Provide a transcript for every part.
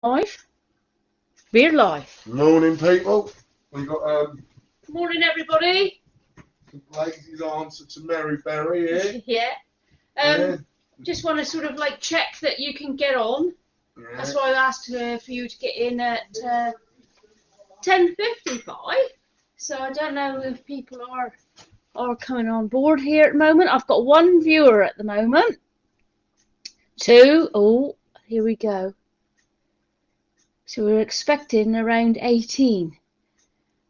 Live. We're live. Morning, people. We got Morning, everybody. Lazy's answer to Mary Berry here. Yeah. Yeah. Just want to sort of like check that you can get on. Yeah. That's why I asked for you to get in at 10:55. So I don't know if people are coming on board here at the moment. I've got one viewer at the moment. Two. Oh, here we go. So we're expecting around 18.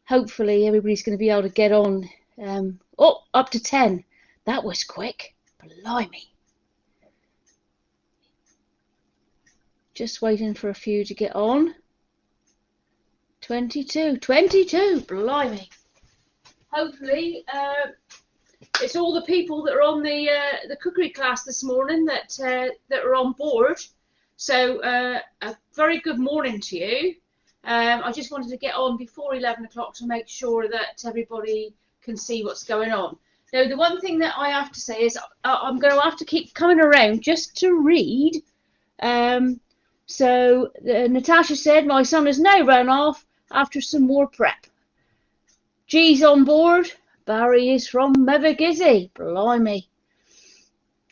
Hopefully everybody's going to be able to get on. Up to 10. That was quick. Blimey. Just waiting for a few to get on. 22. Blimey. Hopefully it's all the people that are on the cookery class this morning that are on board. So a very good morning to you. I just wanted to get on before 11 o'clock to make sure that everybody can see what's going on. Now, the one thing that I have to say is I'm going to have to keep coming around just to read. So Natasha said, my son has now run off after some more prep. G's on board. Barry is from Mevagizzy. Blimey.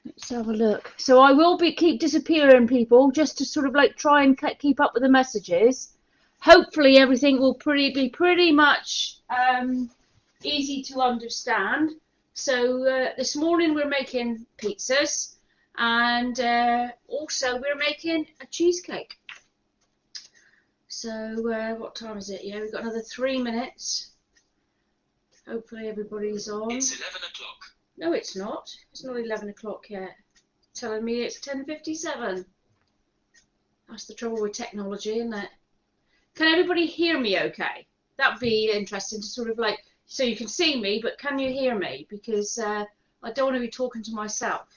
Let's have a look. So I will keep disappearing, people, just to sort of like try and keep up with the messages. Hopefully everything will be pretty much easy to understand. So this morning we're making pizzas, and also we're making a cheesecake. So what time is it? Yeah, we've got another 3 minutes. Hopefully everybody's on. It's 11 o'clock. No, it's not. It's not 11 o'clock yet. It's telling me it's 10:57. That's the trouble with technology, isn't it? Can everybody hear me okay? That would be interesting to sort of like, so you can see me, but can you hear me? Because I don't want to be talking to myself.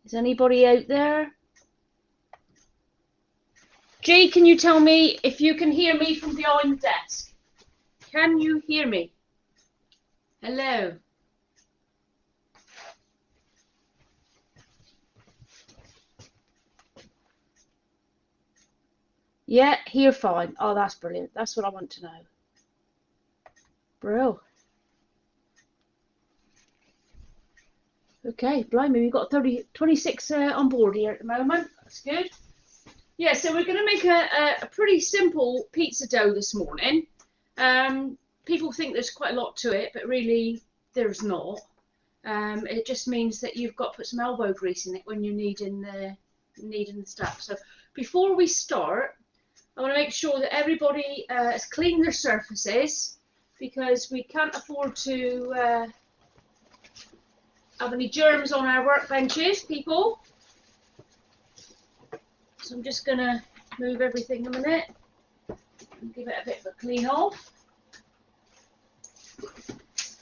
Is anybody out there? G, can you tell me if you can hear me from behind the desk? Can you hear me? Hello? Yeah, hear fine. Oh, that's brilliant. That's what I want to know. Bro. Okay, blimey, we've got 26 on board here at the moment. That's good. Yeah, so we're going to make a pretty simple pizza dough this morning. People think there's quite a lot to it, but really there's not. It just means that you've got to put some elbow grease in it when you're needing the stuff. So before we start, I want to make sure that everybody has cleaned their surfaces, because we can't afford to have any germs on our workbenches, people. So I'm just going to move everything a minute and give it a bit of a clean off.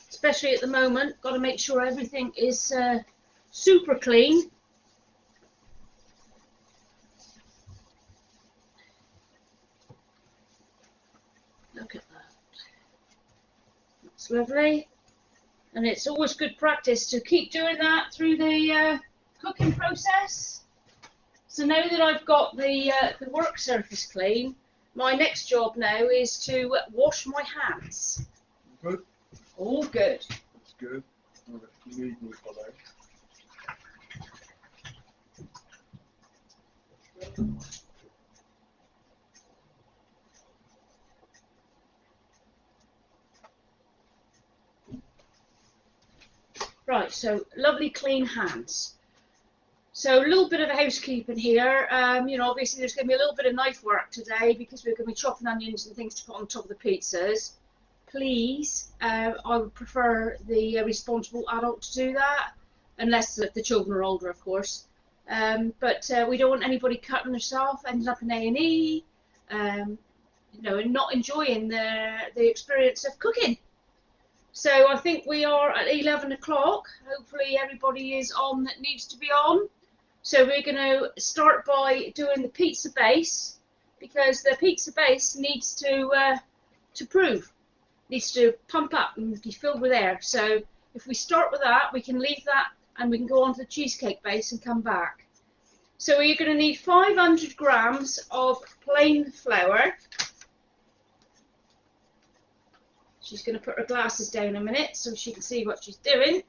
Especially at the moment, got to make sure everything is super clean. Look at that. That's lovely. And it's always good practice to keep doing that through the cooking process. So now that I've got the work surface clean, my next job now is to wash my hands. Good. All good. That's good. You need me for that. Right, so lovely clean hands. So a little bit of housekeeping here. Obviously there's going to be a little bit of knife work today because we're going to be chopping onions and things to put on top of the pizzas. Please, I would prefer the responsible adult to do that, unless the children are older, of course. But we don't want anybody cutting themselves, ending up in A&E, and not enjoying the experience of cooking. So I think we are at 11 o'clock. Hopefully everybody is on that needs to be on. So we're going to start by doing the pizza base, because the pizza base needs to pump up and be filled with air. So if we start with that, we can leave that and we can go on to the cheesecake base and come back. So you're going to need 500 grams of plain flour. She's going to put her glasses down a minute so she can see what she's doing.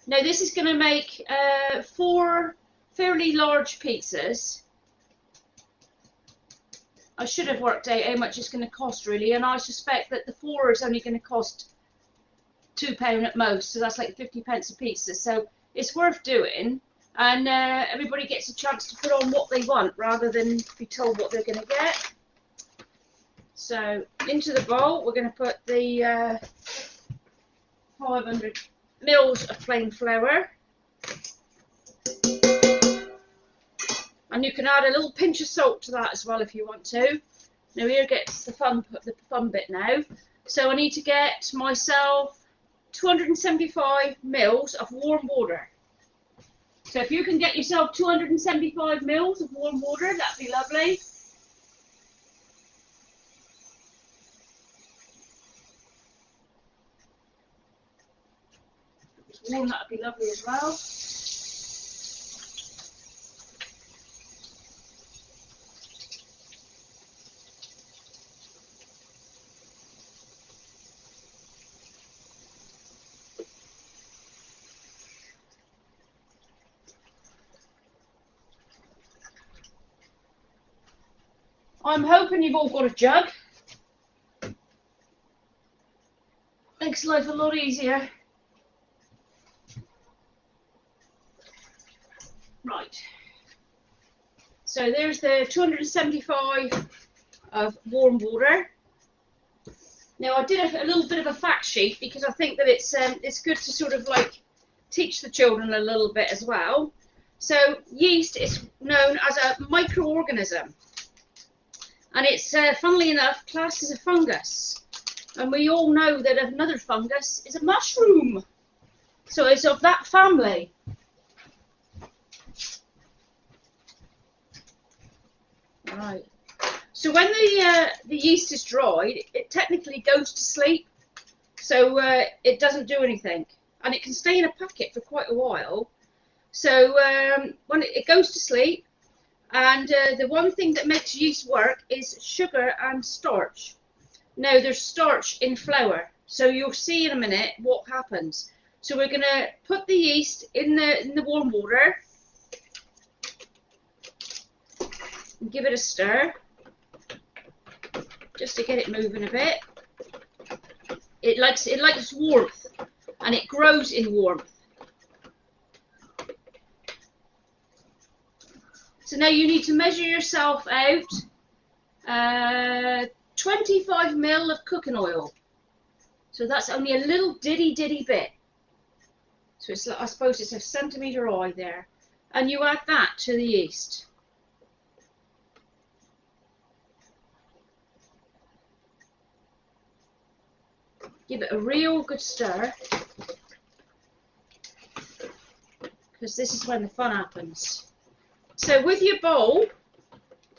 Now this is going to make 4 fairly large pizzas. I should have worked out how much it's going to cost really, and I suspect that the 4 is only going to cost £2 at most, so that's like 50p a pizza. So it's worth doing, and everybody gets a chance to put on what they want rather than be told what they're going to get. So into the bowl we're going to put the 500 mils of plain flour, and you can add a little pinch of salt to that as well if you want to. Now here gets the fun bit now. So I need to get myself 275 mils of warm water. So if you can get yourself 275 mils of warm water, that'd be lovely. Warm, that'd be lovely as well. I'm hoping you've all got a jug. Makes life a lot easier. Right, so there's the 275 of warm water. Now I did a little bit of a fact sheet because I think that it's good to sort of like teach the children a little bit as well. So yeast is known as a microorganism, and it's funnily enough classed as a fungus, and we all know that another fungus is a mushroom, so it's of that family. Right. So when the yeast is dried, it technically goes to sleep, so it doesn't do anything, and it can stay in a packet for quite a while. So when it goes to sleep, and the one thing that makes yeast work is sugar and starch. Now there's starch in flour, so you'll see in a minute what happens. So we're going to put the yeast in the warm water. Give it a stir just to get it moving a bit. It likes warmth, and it grows in warmth. So now you need to measure yourself out 25 ml of cooking oil. So that's only a little ditty bit. So it's, I suppose it's a centimetre high there, and you add that to the yeast. Give it a real good stir, because this is when the fun happens. So with your bowl,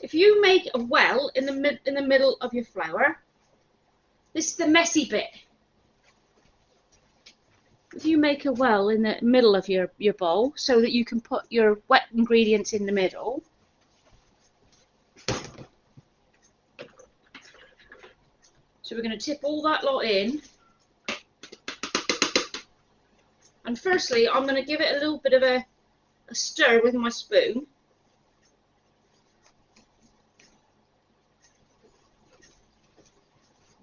if you make a well in the middle of your flour, this is the messy bit. If you make a well in the middle of your bowl so that you can put your wet ingredients in the middle, so we're going to tip all that lot in. And firstly, I'm going to give it a little bit of a stir with my spoon.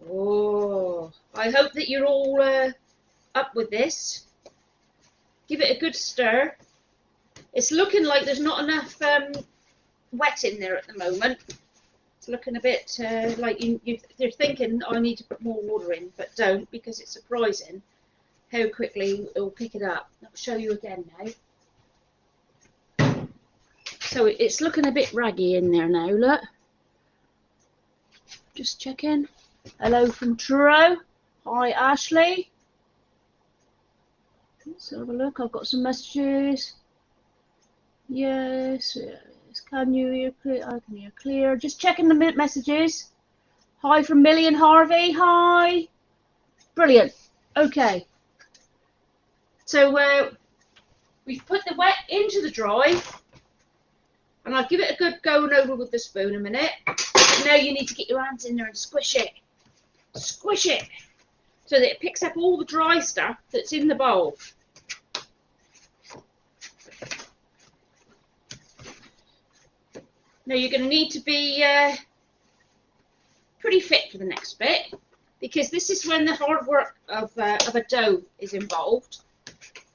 Oh, I hope that you're all up with this. Give it a good stir. It's looking like there's not enough wet in there at the moment. It's looking a bit like you're thinking, oh, I need to put more water in, but don't, because it's surprising how quickly it will pick it up. I'll show you again now. So it's looking a bit raggy in there now, look. Just checking. Hello from Truro. Hi Ashley. Let's have a look. I've got some messages. Yes, can you hear clear? I can hear clear. Just checking the messages. Hi from Millie and Harvey. Hi. Brilliant. Okay. So we've put the wet into the dry, and I'll give it a good going over with the spoon a minute. Now you need to get your hands in there and squish it, so that it picks up all the dry stuff that's in the bowl. Now you're going to need to be pretty fit for the next bit, because this is when the hard work of a dough is involved,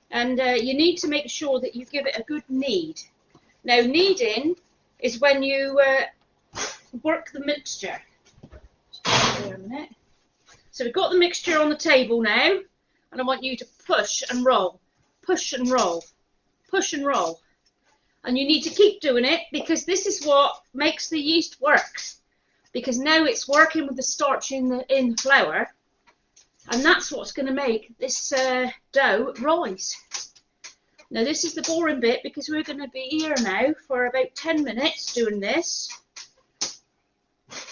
and you need to make sure that you give it a good knead. Now kneading is when you work the mixture. Wait a minute. So we've got the mixture on the table now, and I want you to push and roll, push and roll, push and roll. And you need to keep doing it, because this is what makes the yeast work. Because now it's working with the starch in the flour, and that's what's going to make this dough rise. Now this is the boring bit, because we're going to be here now for about 10 minutes doing this.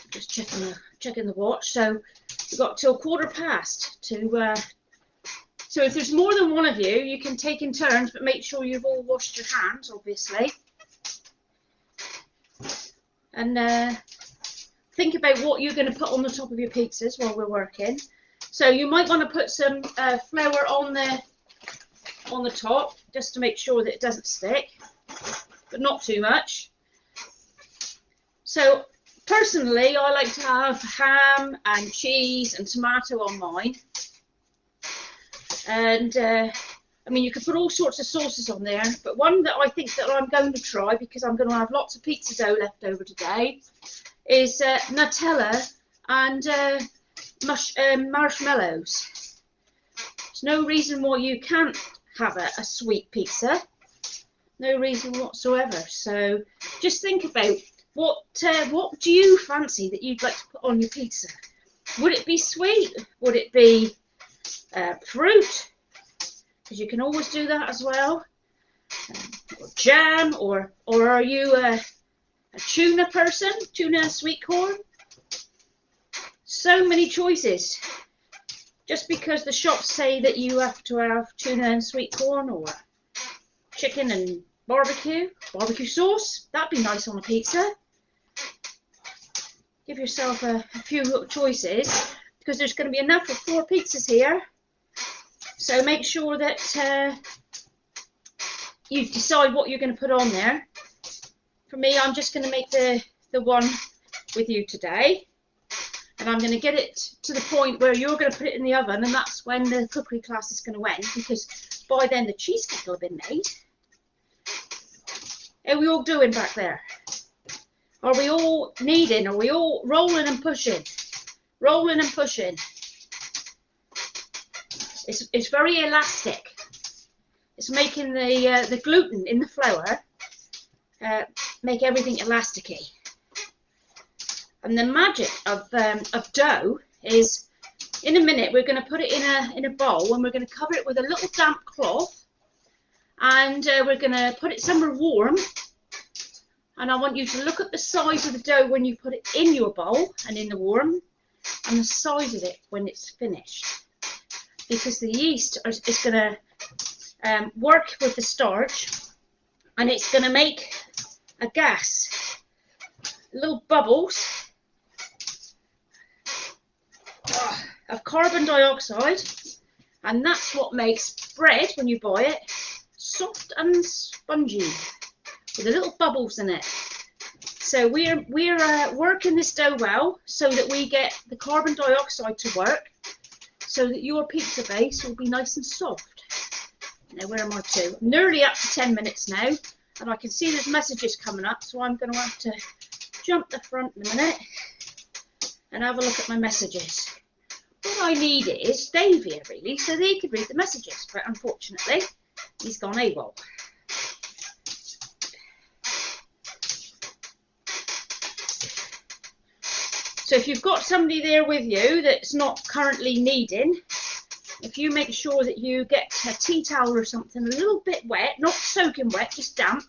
Just checking the watch. So we've got till 1:15 to. So if there's more than one of you, you can take in turns, but make sure you've all washed your hands, obviously. And think about what you're going to put on the top of your pizzas while we're working. So you might want to put some flour on the top, just to make sure that it doesn't stick, but not too much. So personally, I like to have ham and cheese and tomato on mine. And I mean, you could put all sorts of sauces on there, but one that I think that I'm going to try, because I'm going to have lots of pizza dough left over today, is Nutella and marshmallows. There's no reason why you can't have a sweet pizza, no reason whatsoever. So just think about what do you fancy that you'd like to put on your pizza? Would it be sweet? Would it be fruit? Because you can always do that as well. Or jam, or are you a tuna person? Tuna and sweet corn? So many choices. Just because the shops say that you have to have tuna and sweet corn, or chicken and barbecue sauce, that'd be nice on a pizza. Give yourself a few choices, because there's going to be enough for 4 pizzas here. So make sure that you decide what you're going to put on there. For me, I'm just going to make the one with you today, and I'm going to get it to the point where you're going to put it in the oven, and that's when the cookery class is going to end, because by then the cheesecake will have been made. How are we all doing back there? Are we all kneading? Are we all rolling and pushing? Rolling and pushing. It's very elastic. It's making the gluten in the flour make everything elasticy. And the magic of dough is, in a minute we're going to put it in a bowl, and we're going to cover it with a little damp cloth, and we're going to put it somewhere warm. And I want you to look at the size of the dough when you put it in your bowl and in the warm, and the size of it when it's finished. Because the yeast is going to work with the starch, and it's going to make a gas, little bubbles of carbon dioxide, and that's what makes bread, when you buy it, soft and spongy, with the little bubbles in it. So we're working this dough well, so that we get the carbon dioxide to work, so that your pizza base will be nice and soft. Now, where am I to? I'm nearly up to 10 minutes now, and I can see there's messages coming up, so I'm going to have to jump the front in a minute and have a look at my messages. What I need is Dave here, really, so they could read the messages, but unfortunately, he's gone AWOL. So if you've got somebody there with you that's not currently kneading, if you make sure that you get a tea towel or something a little bit wet, not soaking wet, just damp,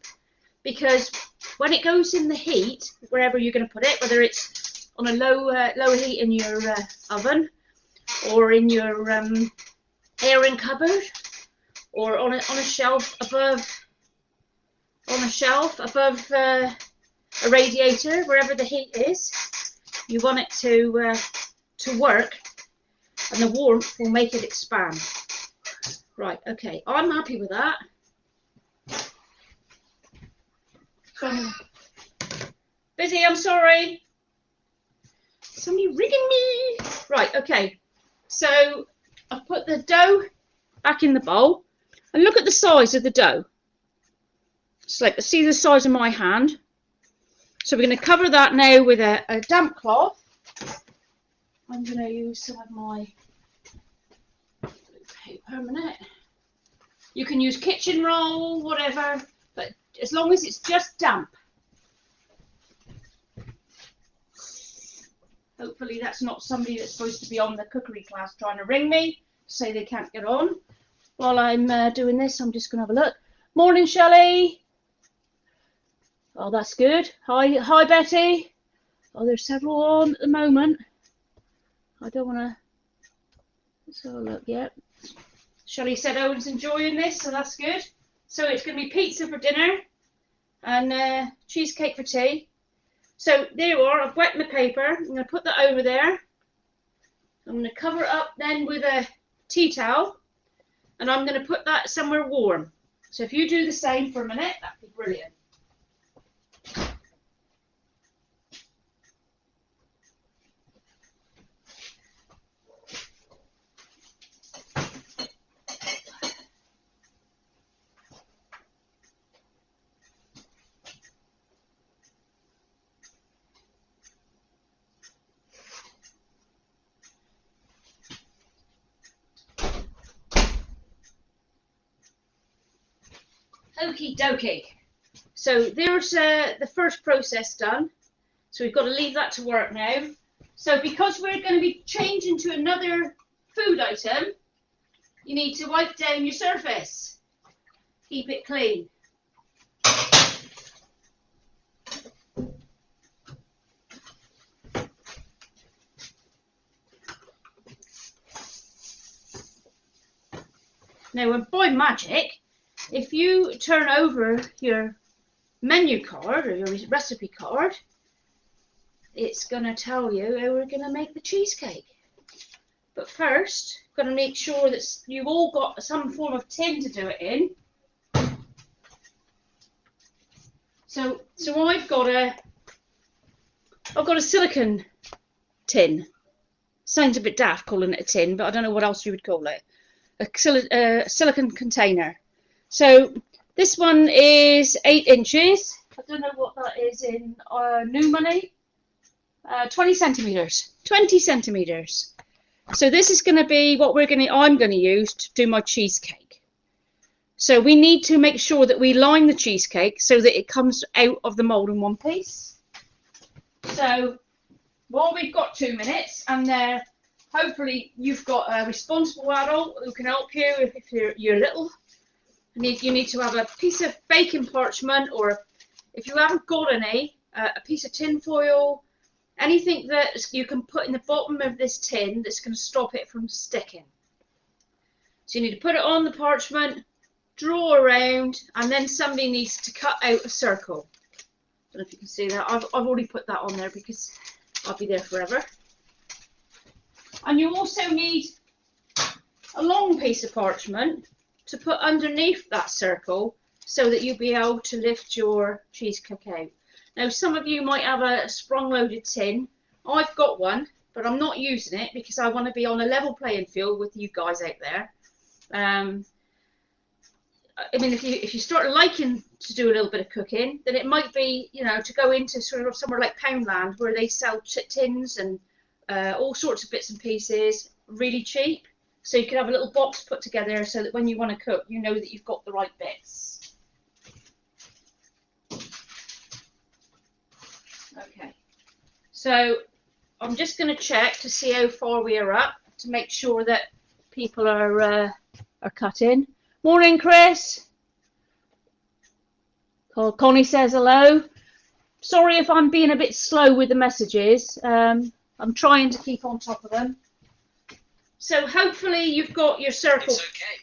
because when it goes in the heat, wherever you're going to put it, whether it's on a lower heat in your oven, or in your airing cupboard, or on a shelf above, a radiator, wherever the heat is. You want it to work, and the warmth will make it expand. Right, okay, I'm happy with that. Busy, I'm sorry. Somebody ringing me. Right, okay. So I've put the dough back in the bowl, and look at the size of the dough. It's like, see the size of my hand. So we're going to cover that now with a damp cloth. I'm going to use some of my paper a minute. You can use kitchen roll, whatever, but as long as it's just damp. Hopefully that's not somebody that's supposed to be on the cookery class trying to ring me, say they can't get on. While I'm doing this, I'm just going to have a look. Morning, Shelley. Oh, that's good. Hi, Betty. Oh, there's several on at the moment. I don't want to... Let's have a look, yeah. Shelley said Owen's enjoying this, so that's good. So it's going to be pizza for dinner and cheesecake for tea. So there you are, I've wet my paper. I'm going to put that over there. I'm going to cover it up then with a tea towel, and I'm going to put that somewhere warm. So if you do the same for a minute, that'd be brilliant. Okie dokie. So there's the first process done. So we've got to leave that to work now. So because we're going to be changing to another food item, you need to wipe down your surface. Keep it clean. Now, by magic, if you turn over your menu card or your recipe card, it's going to tell you how we're going to make the cheesecake. But first, got to make sure that you've all got some form of tin to do it in. So I've got a silicone tin. Sounds a bit daft calling it a tin, but I don't know what else you would call it. A silicone container. So this one is 8 inches. I don't know what that is in new money. 20 centimeters. 20 centimeters. So this is going to be what I'm going to use to do my cheesecake. So we need to make sure that we line the cheesecake so that it comes out of the mold in one piece. So while we've got 2 minutes, and hopefully you've got a responsible adult who can help you if you're little. You need to have a piece of baking parchment, or if you haven't got any, a piece of tin foil, anything that you can put in the bottom of this tin that's going to stop it from sticking. So you need to put it on the parchment, draw around, and then somebody needs to cut out a circle. I don't know if you can see that. I've already put that on there because I'll be there forever. And you also need a long piece of parchment to put underneath that circle so that you'll be able to lift your cheesecake out. Now, some of you might have a sprung-loaded tin. I've got one, but I'm not using it because I want to be on a level playing field with you guys out there. I mean, if you start liking to do a little bit of cooking, then it might be, to go into sort of somewhere like Poundland where they sell tins and all sorts of bits and pieces really cheap. So you can have a little box put together so that when you want to cook, you know that you've got the right bits. Okay, so I'm just going to check to see how far we are up to make sure that people are cut in. Morning, Chris. Connie says hello. Sorry if I'm being a bit slow with the messages. I'm trying to keep on top of them. So hopefully you've got your circle. It's okay.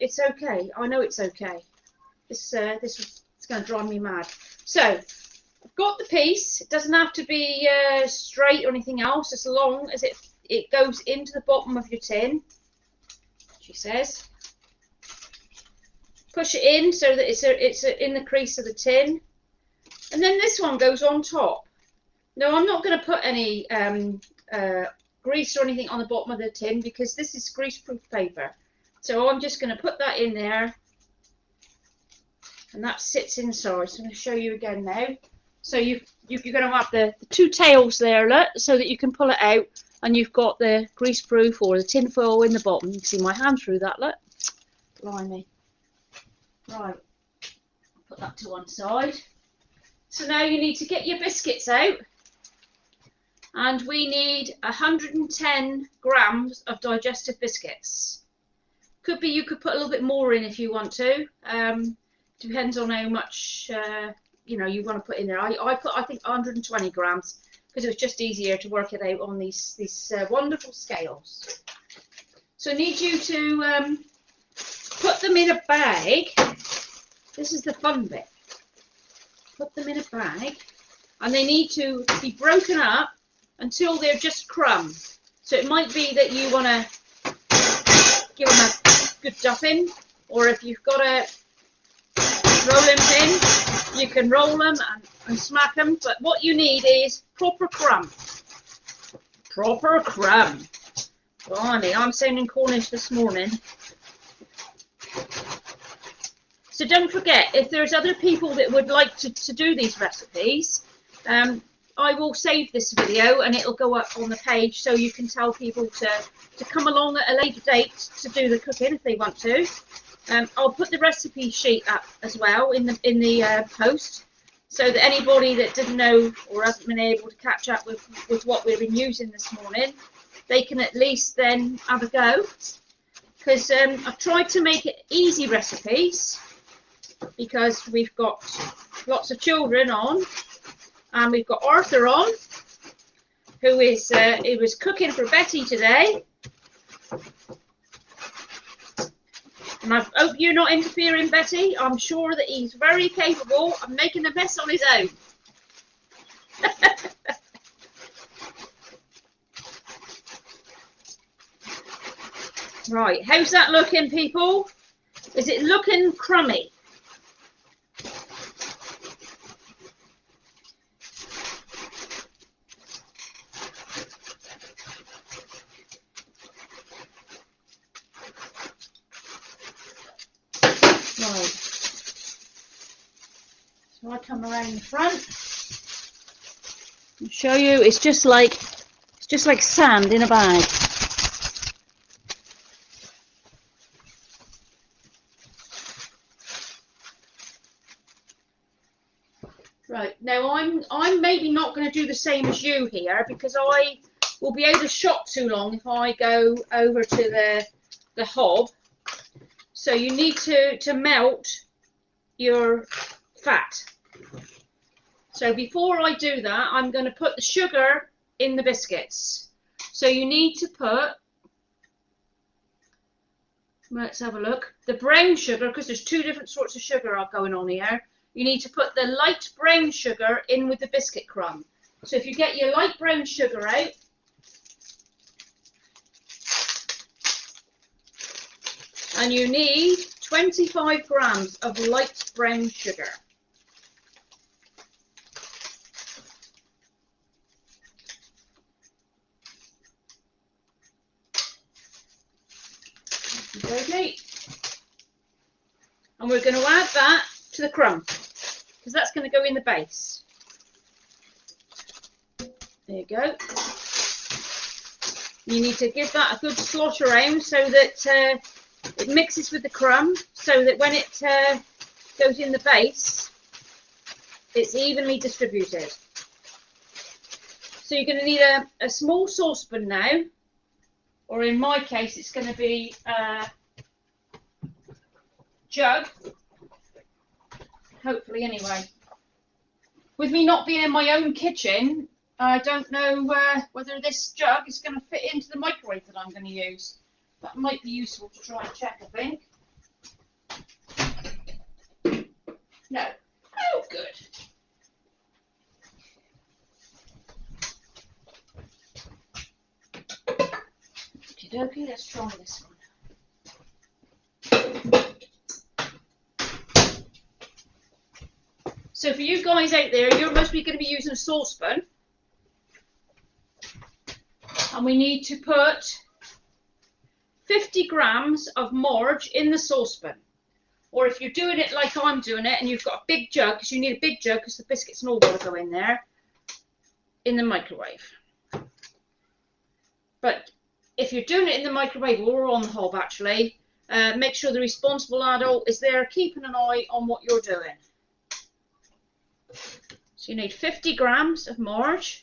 it's okay. I know it's okay. This is going to drive me mad. So I've got the piece. It doesn't have to be straight or anything else, as long as it goes into the bottom of your tin. She says. Push it in so that it's in the crease of the tin, and then this one goes on top. Now I'm not going to put any grease or anything on the bottom of the tin because this is grease-proof paper. So I'm just going to put that in there, and that sits inside. So I'm going to show you again now. So you're going to have the two tails there, look, so that you can pull it out, and you've got the grease-proof or the tin foil in the bottom. You can see my hand through that, look. Blimey. Right, put that to one side. So now you need to get your biscuits out, and we need 110 grams of digestive biscuits. Could be you could put a little bit more in if you want to. Depends on how much you know you want to put in there. I think 120 grams because it was just easier to work it out on these wonderful scales. So I need you to put them in a bag. This is the fun bit. Put them in a bag, and they need to be broken up until they're just crumbs. So it might be that you want to give them a good duffing, or if you've got a rolling pin, you can roll them and smack them. But what you need is proper crumb. Proper crumb. Blimey, I'm sounding Cornish this morning. So don't forget, if there's other people that would like to do these recipes, I will save this video and it'll go up on the page so you can tell people to come along at a later date to do the cooking if they want to. I'll put the recipe sheet up as well in the post, so that anybody that didn't know or hasn't been able to catch up with what we've been using this morning, they can at least then have a go. Because I've tried to make it easy recipes, because we've got lots of children on, and we've got Arthur on, who is he was cooking for Betty today, and I hope you're not interfering, Betty. I'm sure that he's very capable of making a mess on his own. Right, how's that looking, people? Is it looking crummy? Right. So I come around the front and show you. It's just like sand in a bag. Right, now I'm maybe not going to do the same as you here, because I will be out of shot too long if I go over to the hob. So you need to melt your fat. So before I do that, I'm going to put the sugar in the biscuits. So you need to put, let's have a look, the brown sugar, because there's two different sorts of sugar going on here. You need to put the light brown sugar in with the biscuit crumb. So if you get your light brown sugar out, and you need 25 grams of light brown sugar. Okay. And we're going to add that to the crumb, because that's going to go in the base. There you go. You need to give that a good slosh around so that it mixes with the crumb, so that when it goes in the base, it's evenly distributed. So you're going to need a small saucepan now, or in my case it's going to be a jug, hopefully anyway. With me not being in my own kitchen, I don't know whether this jug is going to fit into the microwave that I'm going to use. That might be useful to try and check, I think. No. Oh, good. Okie dokie, let's try this one. So for you guys out there, you're mostly going to be using a saucepan. And we need to put 50 grams of marge in the saucepan. Or if you're doing it like I'm doing it and you've got a big jug, because you need a big jug because the biscuits and all got to go in there, in the microwave. But if you're doing it in the microwave or on the hob actually, make sure the responsible adult is there keeping an eye on what you're doing. So you need 50 grams of marge.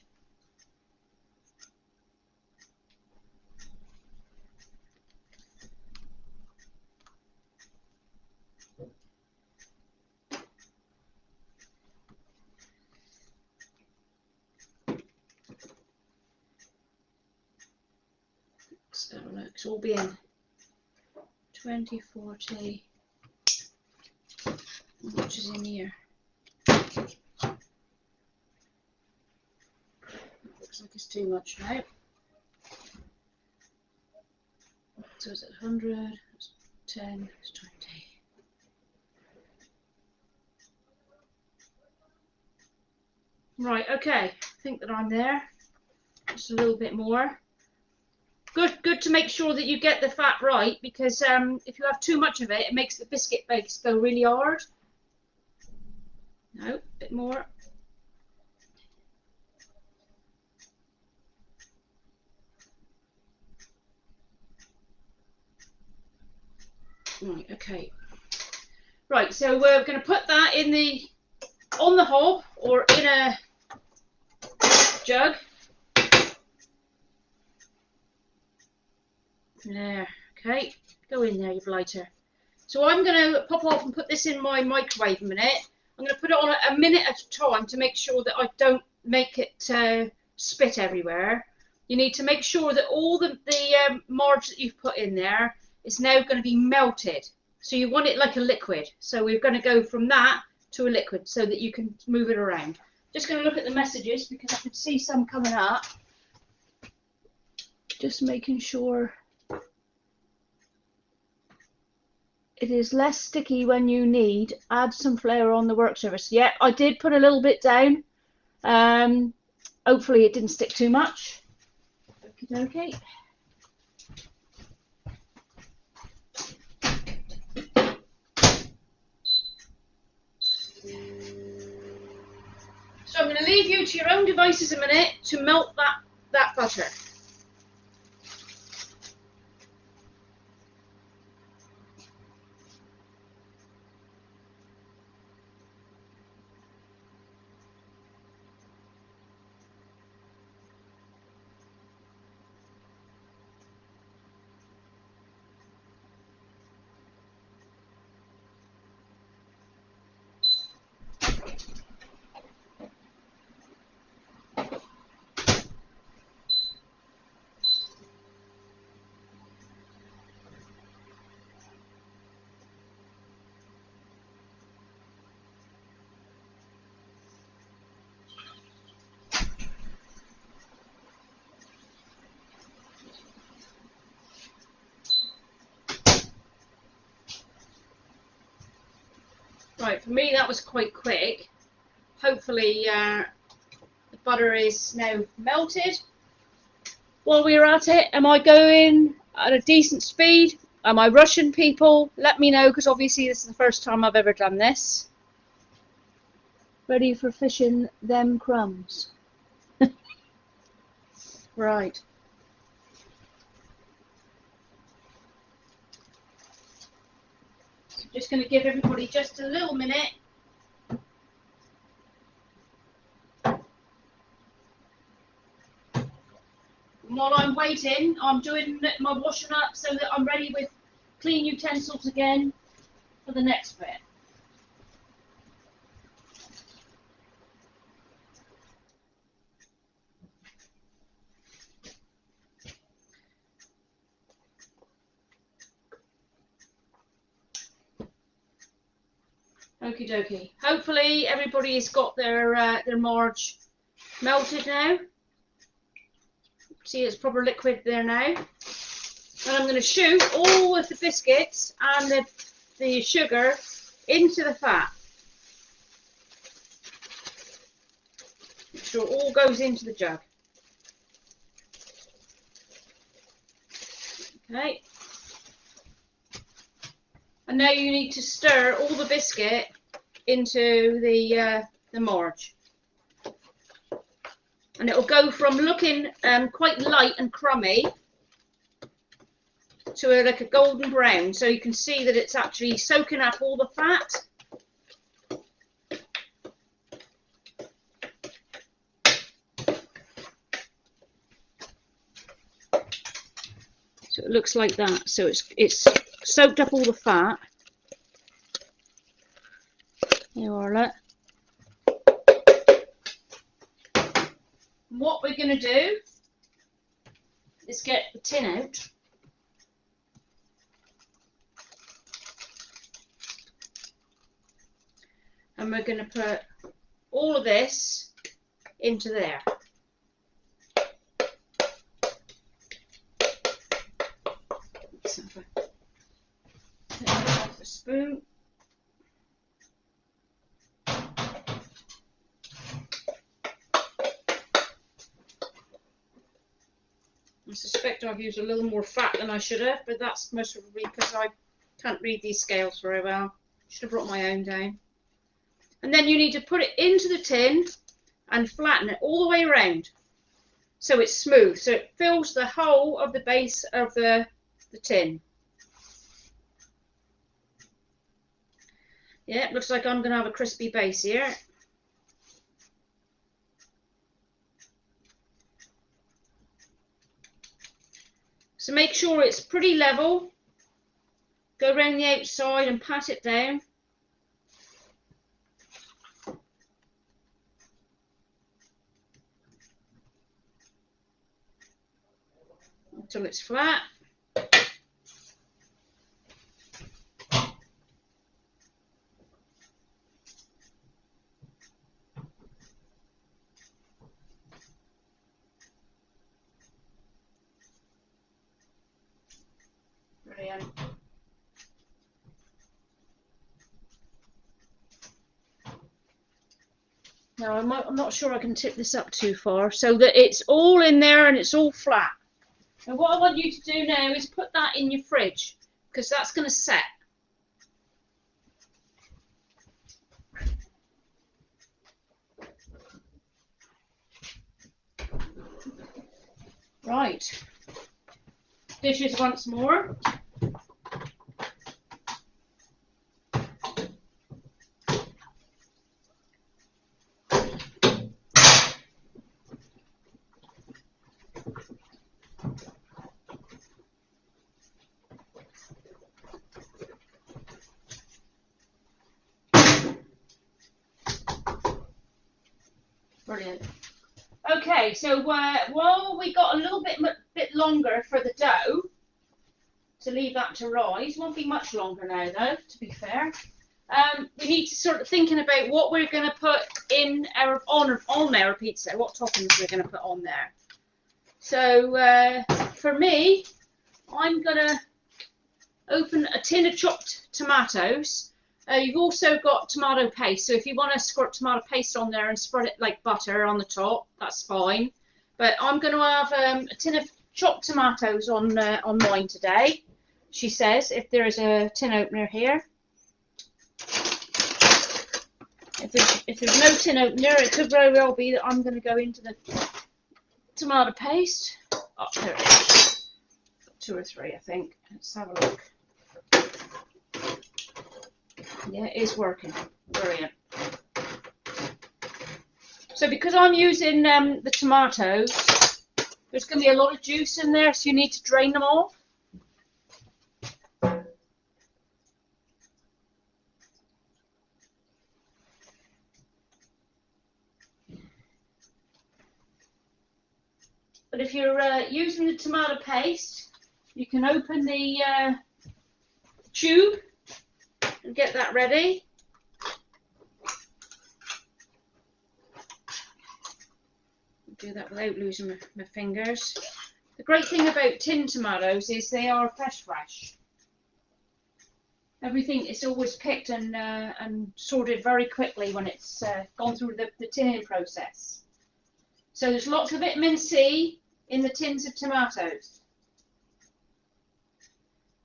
So look, it's all being 20, 40. How much is in here? Looks like it's too much now. So it's at 100, it's 10, it's 20. Right, okay, I think that I'm there. Just a little bit more. Good to make sure that you get the fat right, because if you have too much of it, it makes the biscuit base go really hard. No, a bit more. Right, okay. Right, so we're going to put that on the hob or in a jug. There, okay. Go in there, you blighter. So I'm going to pop off and put this in my microwave a minute. I'm going to put it on a minute at a time to make sure that I don't make it spit everywhere. You need to make sure that all the marge that you've put in there is now going to be melted. So you want it like a liquid. So we're going to go from that to a liquid so that you can move it around. Just going to look at the messages because I can see some coming up. Just making sure it is less sticky when you need. Add some flour on the work surface. Yeah, I did put a little bit down. Hopefully it didn't stick too much. Okay. So I'm going to leave you to your own devices a minute to melt that butter. Right, for me that was quite quick. Hopefully the butter is now melted. While we're at it, am I going at a decent speed? Am I rushing people? Let me know, because obviously this is the first time I've ever done this. Ready for fishing them crumbs. Right. So just going to give everybody just a little minute. While I'm waiting, I'm doing my washing up so that I'm ready with clean utensils again for the next bit. Okie dokie. Hopefully everybody's got their marge melted now. See, it's proper liquid there now. And I'm going to shoot all of the biscuits and the sugar into the fat. Make sure it all goes into the jug. Okay. And now you need to stir all the biscuit into the marge. And it will go from looking quite light and crummy to like a golden brown, so you can see that it's actually soaking up all the fat. So it looks like that. So it's soaked up all the fat. There you are, look. What we're going to do is get the tin out. And we're going to put all of this into there. Let's have a, take off the spoon. I suspect I've used a little more fat than I should have, but that's most probably because I can't read these scales very well. Should have brought my own down. And then you need to put it into the tin and flatten it all the way around so it's smooth, so it fills the whole of the base of the tin. Yeah, it looks like I'm going to have a crispy base here. So make sure it's pretty level. Go around the outside and pat it down. Until it's flat. Brilliant. Now I'm not sure I can tip this up too far so that it's all in there and it's all flat. And what I want you to do now is put that in your fridge because that's going to set. Right. Dishes once more. Brilliant. Okay, so while we got a little bit longer for the dough to leave that to rise, won't be much longer now though, to be fair. We need to start thinking about what we're going to put in on our pizza, what toppings we're going to put on there. So for me, I'm going to open a tin of chopped tomatoes. You've also got tomato paste, so if you want to squirt tomato paste on there and spread it like butter on the top, that's fine. But I'm going to have a tin of chopped tomatoes on mine today. She says, if there is a tin opener here. If there's no tin opener, it could very well be that I'm going to go into the tomato paste. Oh, there it is. 2 or 3, I think. Let's have a look. Yeah, it is working. Brilliant. So because I'm using the tomatoes, there's going to be a lot of juice in there, so you need to drain them off. But if you're using the tomato paste, you can open the tube and get that ready. do that without losing my fingers. The great thing about tin tomatoes is they are fresh. Everything is always picked and sorted very quickly when it's gone through the tinning process. So there's lots of vitamin C in the tins of tomatoes.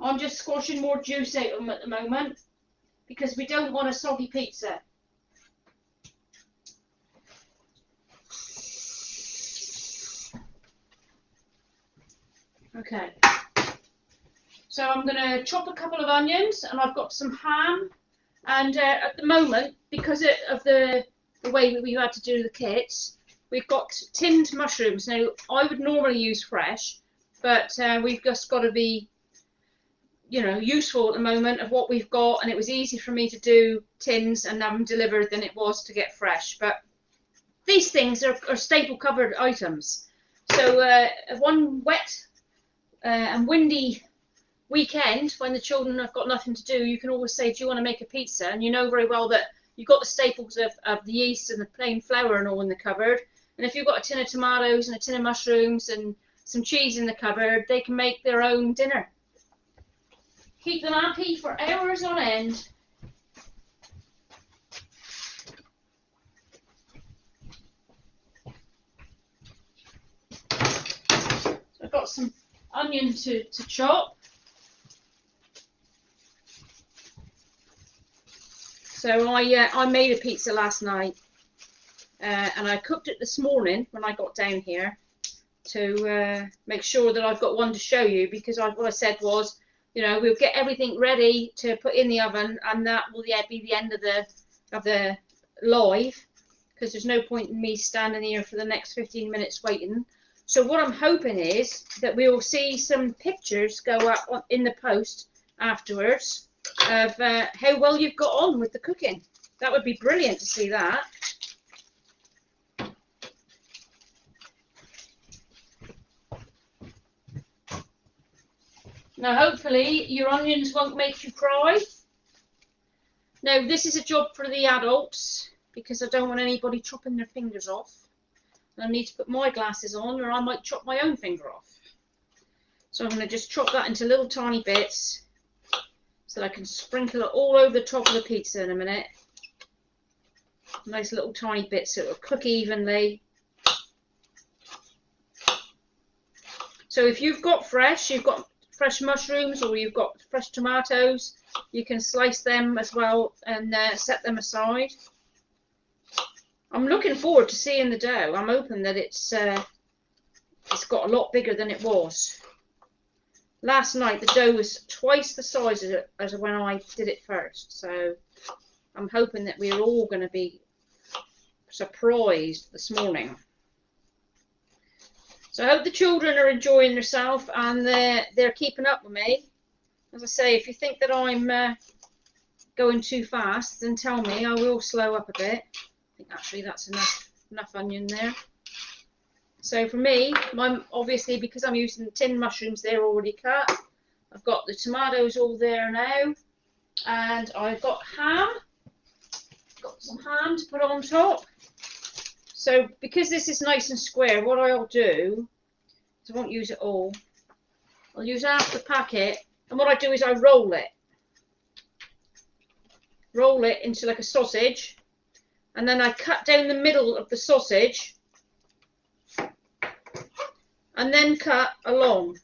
I'm just squashing more juice out of them at the moment because we don't want a soggy pizza. Okay, so I'm going to chop a couple of onions, and I've got some ham, and at the moment, because of the way we had to do the kits, we've got tinned mushrooms. Now, I would normally use fresh, but we've just got to be, you know, useful at the moment of what we've got, and it was easy for me to do tins and have them delivered than it was to get fresh. But these things are staple covered items. So one wet and windy weekend when the children have got nothing to do, you can always say, do you want to make a pizza? And you know very well that you've got the staples of the yeast and the plain flour and all in the cupboard. And if you've got a tin of tomatoes and a tin of mushrooms and some cheese in the cupboard, they can make their own dinner. Keep them happy for hours on end. So I've got some onion to chop. So I made a pizza last night, and I cooked it this morning when I got down here to make sure that I've got one to show you, because what I said was, you know, we'll get everything ready to put in the oven, and that will be the end of the live, because there's no point in me standing here for the next 15 minutes waiting. So what I'm hoping is that we'll see some pictures go up in the post afterwards of how well you've got on with the cooking. That would be brilliant to see that. Now hopefully your onions won't make you cry. Now this is a job for the adults, because I don't want anybody chopping their fingers off. I need to put my glasses on, or I might chop my own finger off. So I'm going to just chop that into little tiny bits so that I can sprinkle it all over the top of the pizza in a minute. Nice little tiny bits so it will cook evenly. So if you've got fresh mushrooms, or you've got fresh tomatoes, you can slice them as well and set them aside. I'm looking forward to seeing the dough. I'm hoping that it's got a lot bigger than it was. Last night the dough was twice the size as when I did it first. So I'm hoping that we're all going to be surprised this morning. So I hope the children are enjoying themselves and they're keeping up with me. As I say, if you think that I'm going too fast, then tell me. I will slow up a bit. I think actually that's enough onion there. So for me, obviously because I'm using tin mushrooms, they're already cut. I've got the tomatoes all there now, and I've got ham. Got some ham to put on top. So because this is nice and square, what I'll do is I won't use it all. I'll use half the packet, and what I do is I roll it into like a sausage. And then I cut down the middle of the sausage and then cut along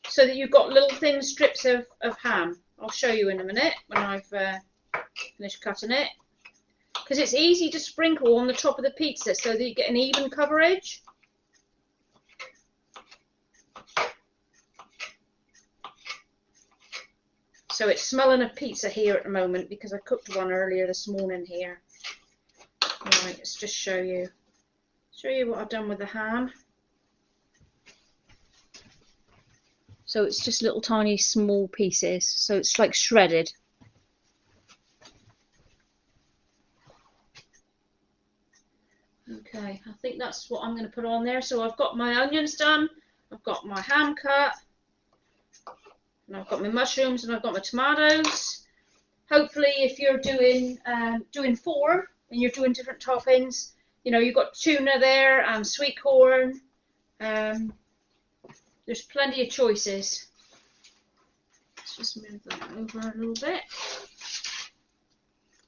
so that you've got little thin strips of ham. I'll show you in a minute when I've finished cutting it. Because it's easy to sprinkle on the top of the pizza so that you get an even coverage. So it's smelling of pizza here at the moment because I cooked one earlier this morning here. Right, let's just show you what I've done with the ham. So it's just little tiny small pieces, so it's like shredded. Okay, I think that's what I'm going to put on there. So I've got my onions done, I've got my ham cut, and I've got my mushrooms, and I've got my tomatoes. Hopefully if you're doing 4 and you're doing different toppings, you know, you've got tuna there and sweet corn. There's plenty of choices. Let's just move that over a little bit.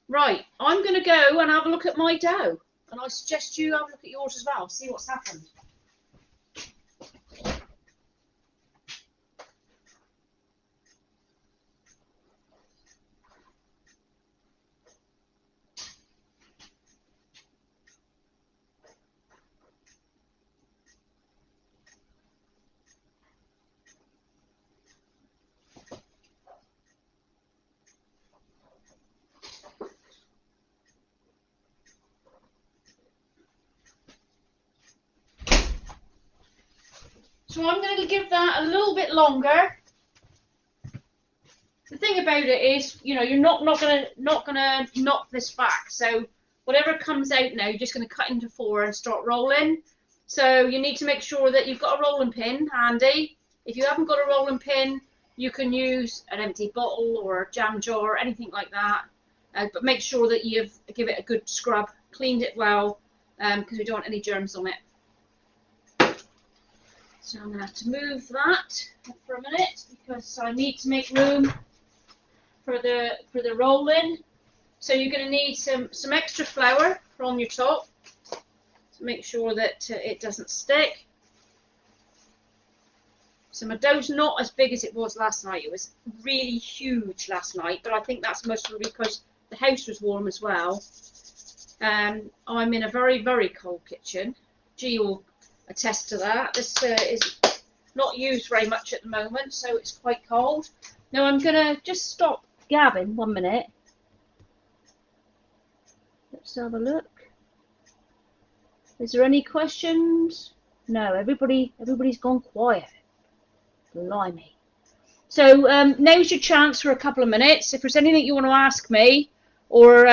Right, I'm going to go and have a look at my dough. And I suggest you have a look at yours as well, see what's happened. So I'm going to give that a little bit longer. The thing about it is, you know, you're not gonna knock this back. So whatever comes out now, you're just going to cut into 4 and start rolling. So you need to make sure that you've got a rolling pin handy. If you haven't got a rolling pin, you can use an empty bottle or a jam jar or anything like that. But make sure that you've give it a good scrub, cleaned it well, because we don't want any germs on it. So I'm going to have to move that for a minute because I need to make room for the rolling. So you're going to need some extra flour on your top to make sure that it doesn't stick. So my dough's not as big as it was last night. It was really huge last night, but I think that's mostly because the house was warm as well. I'm in a very, very cold kitchen. G will attest to that. This is not used very much at the moment, so it's quite cold. Now I'm going to just stop gabbing 1 minute. Let's have a look. Is there any questions? No, everybody's gone quiet. Blimey. So now's your chance for a couple of minutes. If there's anything you want to ask me, or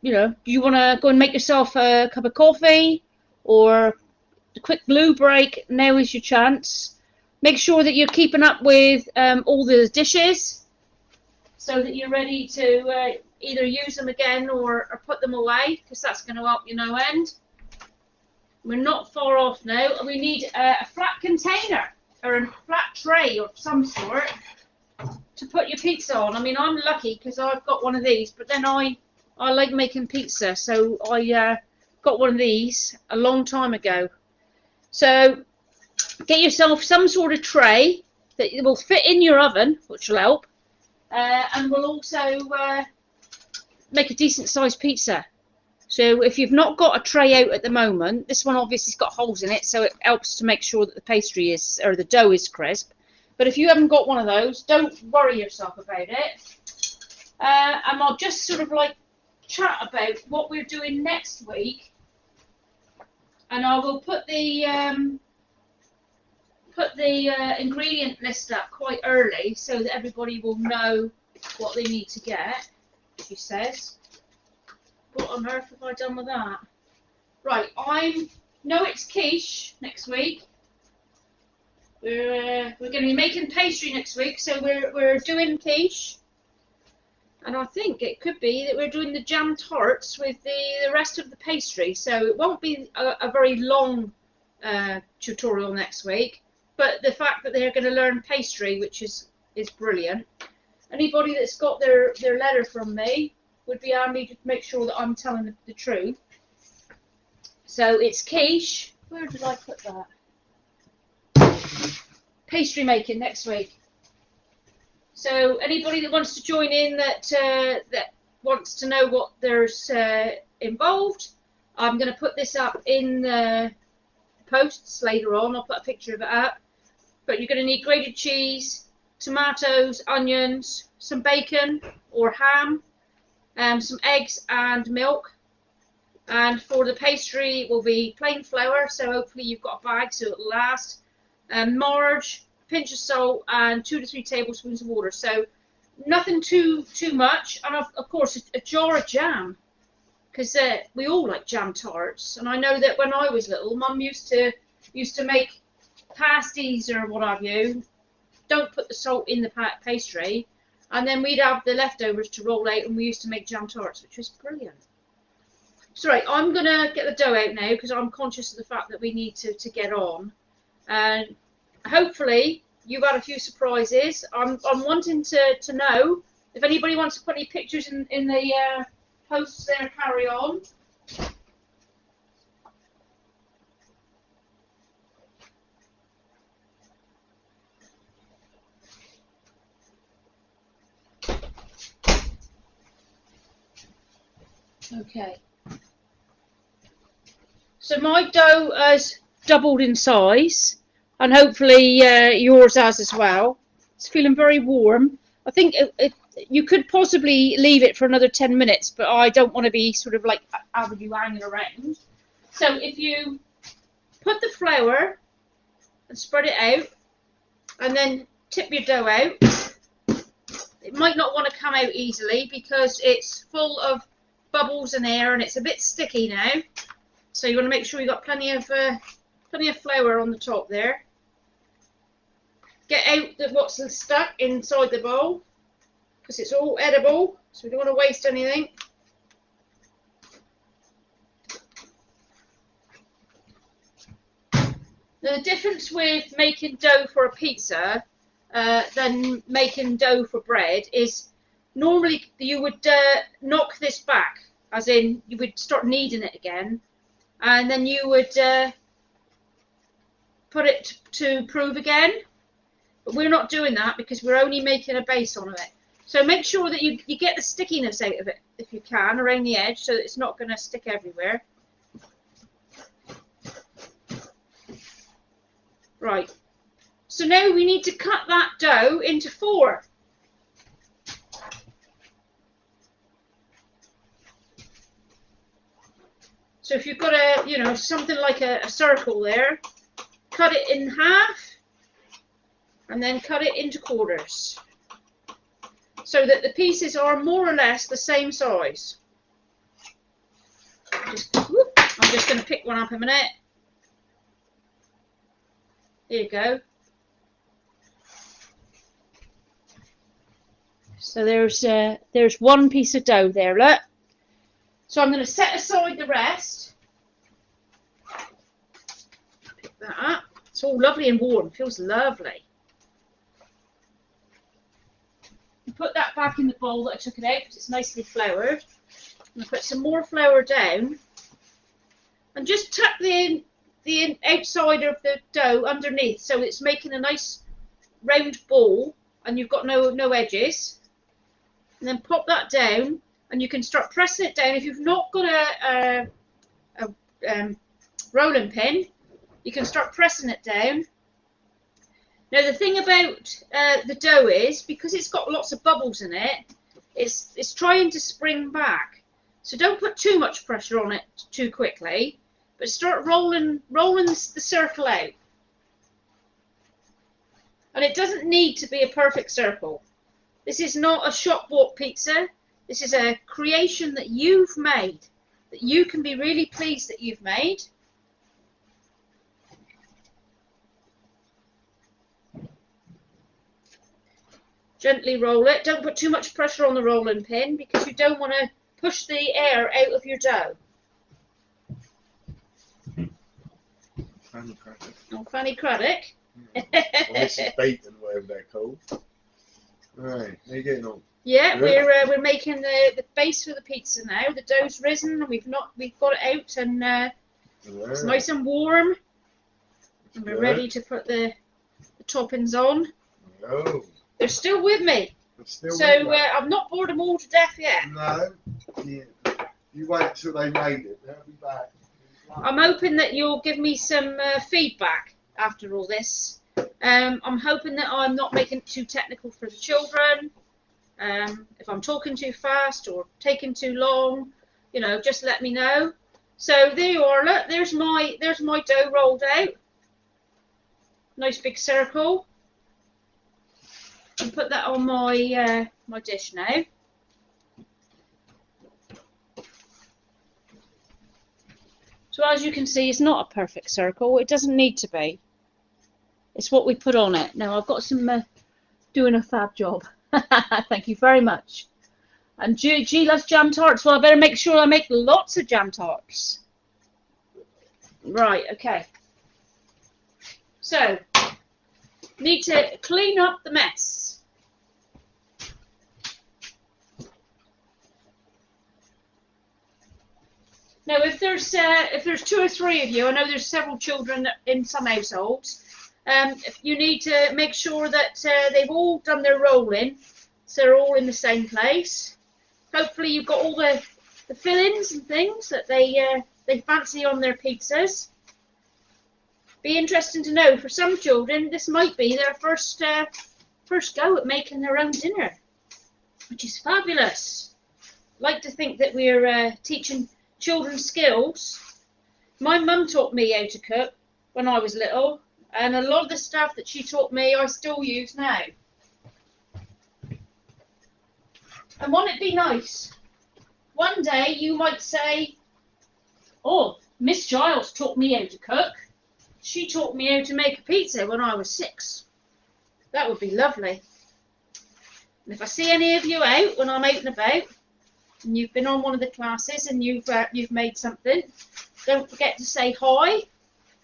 you know, do you want to go and make yourself a cup of coffee, or a quick glue break, now is your chance. Make sure that you're keeping up with all the dishes so that you're ready to either use them again or put them away, because that's going to help you no end. We're not far off now. We need a flat container or a flat tray of some sort to put your pizza on. I mean, I'm lucky because I've got one of these, but then I like making pizza, so I got one of these a long time ago. So get yourself some sort of tray that will fit in your oven, which will help, and will also make a decent sized pizza. So if you've not got a tray out at the moment, this one obviously has got holes in it, so it helps to make sure that the pastry is, or the dough is crisp. But if you haven't got one of those, don't worry yourself about it. And I'll just sort of like chat about what we're doing next week. And I will put the ingredient list up quite early so that everybody will know what they need to get, she says. What on earth have I done with that? Right, I know it's quiche next week. We're going to be making pastry next week, so we're doing quiche. And I think it could be that we're doing the jam tarts with the rest of the pastry. So it won't be a very long tutorial next week. But the fact that they're going to learn pastry, which is brilliant. Anybody that's got their letter from me would be handy to make sure that I'm telling the truth. So it's quiche. Where did I put that? Pastry making next week. So anybody that wants to join in that wants to know what there's involved, I'm going to put this up in the posts later on. I'll put a picture of it up. But you're going to need grated cheese, tomatoes, onions, some bacon or ham, some eggs and milk. And for the pastry, it will be plain flour, so hopefully you've got a bag so it'll last. Marge, a pinch of salt, and 2 to 3 tablespoons of water. So nothing too much, and of course a jar of jam, because we all like jam tarts. And I know that when I was little, Mum used to make pasties or what have you. Don't put the salt in the pastry, and then we'd have the leftovers to roll out, and we used to make jam tarts, which was brilliant. So right, I'm going to get the dough out now because I'm conscious of the fact that we need to get on. And hopefully you've had a few surprises. I'm wanting to know if anybody wants to put any pictures in the posts there, carry on. Okay. So my dough has doubled in size, and hopefully yours has as well. It's feeling very warm. I think you could possibly leave it for another 10 minutes, but I don't want to be sort of like having you hanging around. So if you put the flour and spread it out, and then tip your dough out, it might not want to come out easily because it's full of bubbles and air, and it's a bit sticky now. So you want to make sure you've got plenty of flour on the top there. Get out what's stuck inside the bowl because it's all edible, so we don't want to waste anything. Now, the difference with making dough for a pizza than making dough for bread is normally you would knock this back, as in you would start kneading it again, and then you would put it to prove again. But we're not doing that because we're only making a base on it. So make sure that you get the stickiness out of it if you can around the edge so that it's not going to stick everywhere. Right. So now we need to cut that dough into 4. So if you've got a, something like a circle there, cut it in half and then cut it into quarters so that the pieces are more or less the same size. I'm just going to pick one up a minute. There you go. So there's one piece of dough there, look. So I'm going to set aside the rest. Pick that up. It's all lovely and warm. Feels lovely. And put that back in the bowl that I took it out because it's nicely floured. I'm going to put some more flour down. And just tuck the outside of the dough underneath so it's making a nice round ball and you've got no edges. And then pop that down. And you can start pressing it down. If you've not got a rolling pin, you can start pressing it down. Now the thing about the dough is, because it's got lots of bubbles in it, it's trying to spring back. So don't put too much pressure on it too quickly, but start rolling the circle out. And it doesn't need to be a perfect circle. This is not a shop-bought pizza. This is a creation that you've made, that you can be really pleased that you've made. Gently roll it. Don't put too much pressure on the rolling pin because you don't want to push the air out of your dough. Fanny Craddock. Oh, Fanny Craddock. Well, this is bacon, whatever they're called. Right, how you getting on? Yeah, we're making the base for the pizza now. The dough's risen and we've got it out and it's nice and warm. And we're ready to put the toppings on. Oh. They're still with me. I've not bored them all to death yet. No. Yeah. You wait till they made it. They'll be back. I'm hoping that you'll give me some feedback after all this. I'm hoping that I'm not making it too technical for the children. If I'm talking too fast or taking too long, just let me know. So there you are. Look, there's my dough rolled out. Nice big circle. And put that on my my dish now. So as you can see, it's not a perfect circle. It doesn't need to be. It's what we put on it. Now I've got some doing a fab job. Thank you very much. And G loves jam tarts. Well, I better make sure I make lots of jam tarts. Right, okay. So, need to clean up the mess. Now, if there's 2 or 3 of you, I know there's several children in some households. You need to make sure that they've all done their rolling, so they're all in the same place. Hopefully, you've got all the fillings and things that they fancy on their pizzas. Be interesting to know, for some children, this might be their first go at making their own dinner, which is fabulous. I like to think that we're teaching children skills. My mum taught me how to cook when I was little, and a lot of the stuff that she taught me I still use now. And won't it be nice? One day you might say, oh, Miss Giles taught me how to cook. She taught me how to make a pizza when I was 6. That would be lovely. And if I see any of you out when I'm out and about, and you've been on one of the classes and you've made something, don't forget to say hi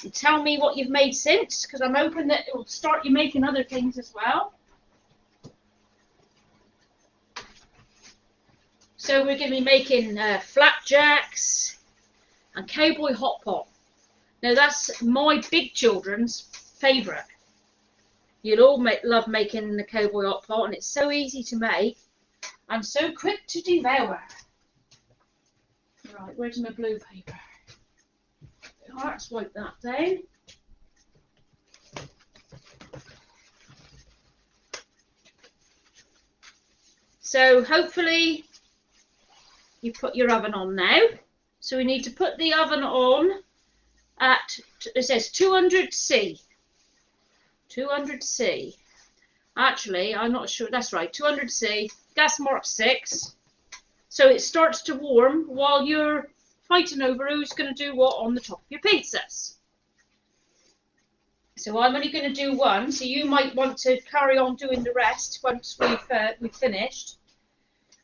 and tell me what you've made since, because I'm hoping that it will start you making other things as well. So we're going to be making flapjacks and cowboy hot pot. Now that's my big children's favourite. You'll all love making the cowboy hot pot, and it's so easy to make and so quick to devour. Right, where's my blue paper? Let's wipe that down. So hopefully you put your oven on now. So we need to put the oven on at, it says 200C. 200C. Actually, I'm not sure, that's right, 200C, gas mark 6. So it starts to warm while you're fighting over who's going to do what on the top of your pizzas. So I'm only going to do one, so you might want to carry on doing the rest once we've finished.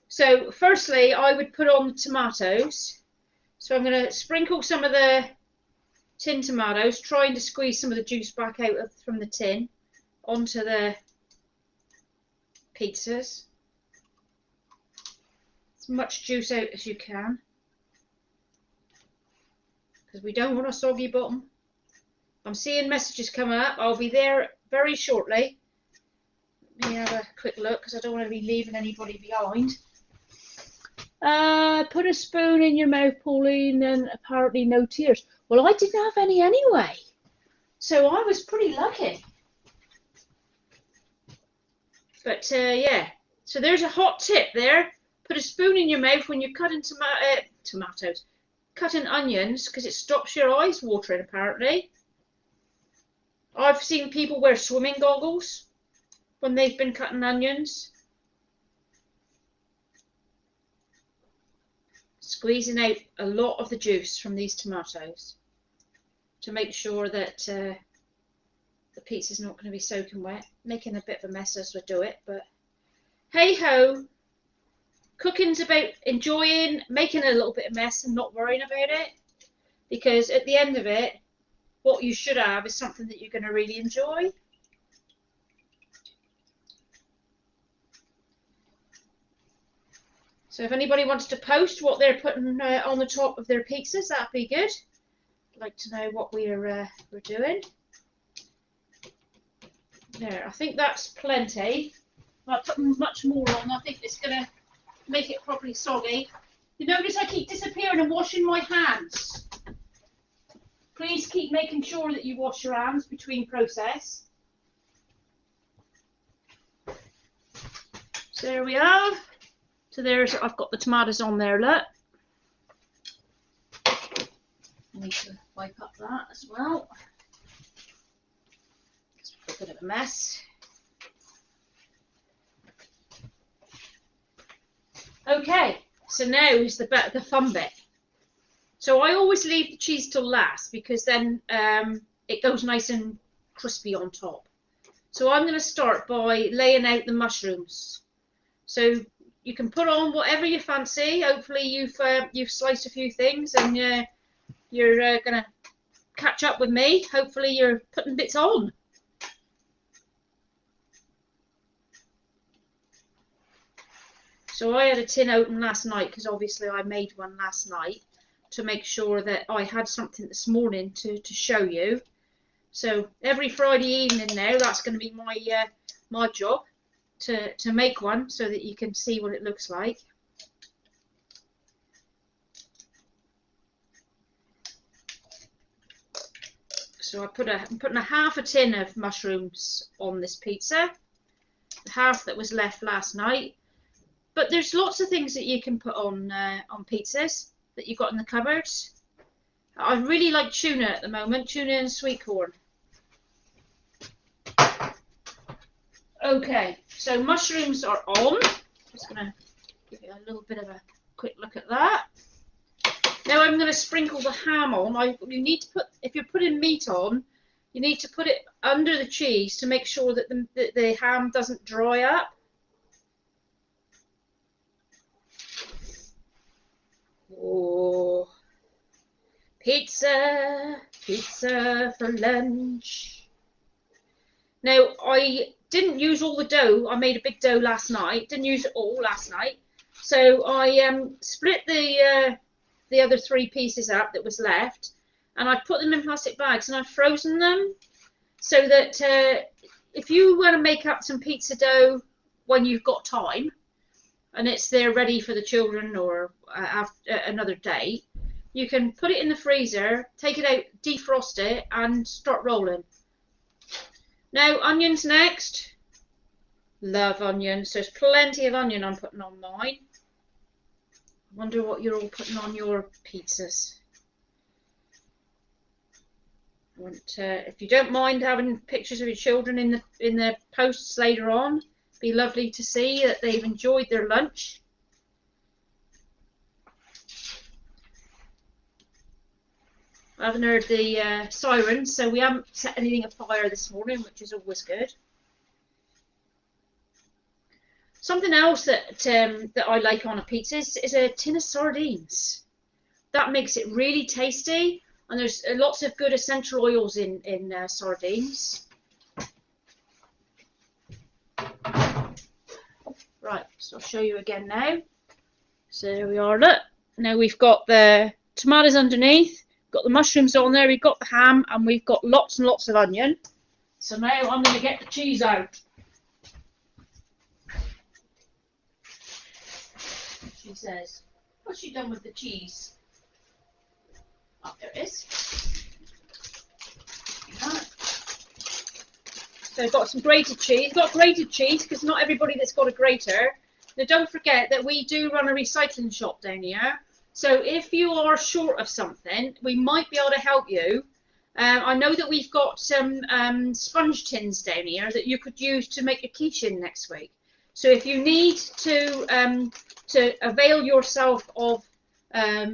So firstly, I would put on the tomatoes. So I'm going to sprinkle some of the tin tomatoes, trying to squeeze some of the juice back out from the tin onto the pizzas. As much juice out as you can, because we don't want a soggy bottom. I'm seeing messages coming up. I'll be there very shortly. Let me have a quick look, because I don't want to be leaving anybody behind. Put a spoon in your mouth, Pauline, and apparently no tears. Well, I didn't have any anyway, so I was pretty lucky. But yeah, so there's a hot tip there. Put a spoon in your mouth when you're cutting tomatoes, cutting onions, because it stops your eyes watering apparently. I've seen people wear swimming goggles when they've been cutting onions. Squeezing out a lot of the juice from these tomatoes to make sure that the pizza's not going to be soaking wet. Making a bit of a mess as we do it, but hey ho, cooking's about enjoying, making a little bit of mess and not worrying about it, because at the end of it, what you should have is something that you're going to really enjoy. So if anybody wants to post what they're putting on the top of their pizzas, that'd be good. I'd like to know what we're doing. There, I think that's plenty. I'll put much more on. I think it's going to make it properly soggy. You notice I keep disappearing and washing my hands. Please keep making sure that you wash your hands between process. So there we are. So there's, I've got the tomatoes on there, look. I need to wipe up that as well. It's a bit of a mess. Okay, so now is the fun bit. So I always leave the cheese till last, because then it goes nice and crispy on top. So I'm going to start by laying out the mushrooms. So you can put on whatever you fancy. Hopefully you've sliced a few things and you're gonna catch up with me. Hopefully you're putting bits on. So I had a tin open last night because obviously I made one last night to make sure that I had something this morning to show you. So every Friday evening now, that's going to be my job to make one so that you can see what it looks like. So I'm putting a half a tin of mushrooms on this pizza, the half that was left last night. But there's lots of things that you can put on pizzas that you've got in the cupboard. I really like tuna at the moment, tuna and sweet corn. Okay, so mushrooms are on. Just going to give you a little bit of a quick look at that. Now I'm going to sprinkle the ham on. You need to put, if you're putting meat on, you need to put it under the cheese to make sure that the ham doesn't dry up. Oh, pizza for lunch. Now, I didn't use all the dough. I made a big dough last night. Didn't use it all last night. So I split the other 3 pieces up that was left, and I put them in plastic bags, and I've frozen them so that if you want to make up some pizza dough when you've got time, and it's there ready for the children or another day, you can put it in the freezer, take it out, defrost it, and start rolling. Now, onions next. Love onions. There's plenty of onion I'm putting on mine. I wonder what you're all putting on your pizzas. If you don't mind having pictures of your children in the posts later on, be lovely to see that they've enjoyed their lunch. I haven't heard the sirens, so we haven't set anything afire this morning, which is always good. Something else that I like on a pizza is a tin of sardines. That makes it really tasty, and there's lots of good essential oils in sardines. Right, so I'll show you again now. So there we are, look. Now we've got the tomatoes underneath, got the mushrooms on there, we've got the ham, and we've got lots and lots of onion. So now I'm going to get the cheese out. She says, what's she done with the cheese? Oh, there it is. So I've got some grated cheese. Got grated cheese because not everybody that's got a grater. Now don't forget that we do run a recycling shop down here. So if you are short of something, we might be able to help you. I know that we've got some sponge tins down here that you could use to make a quiche in next week. So if you need to avail yourself of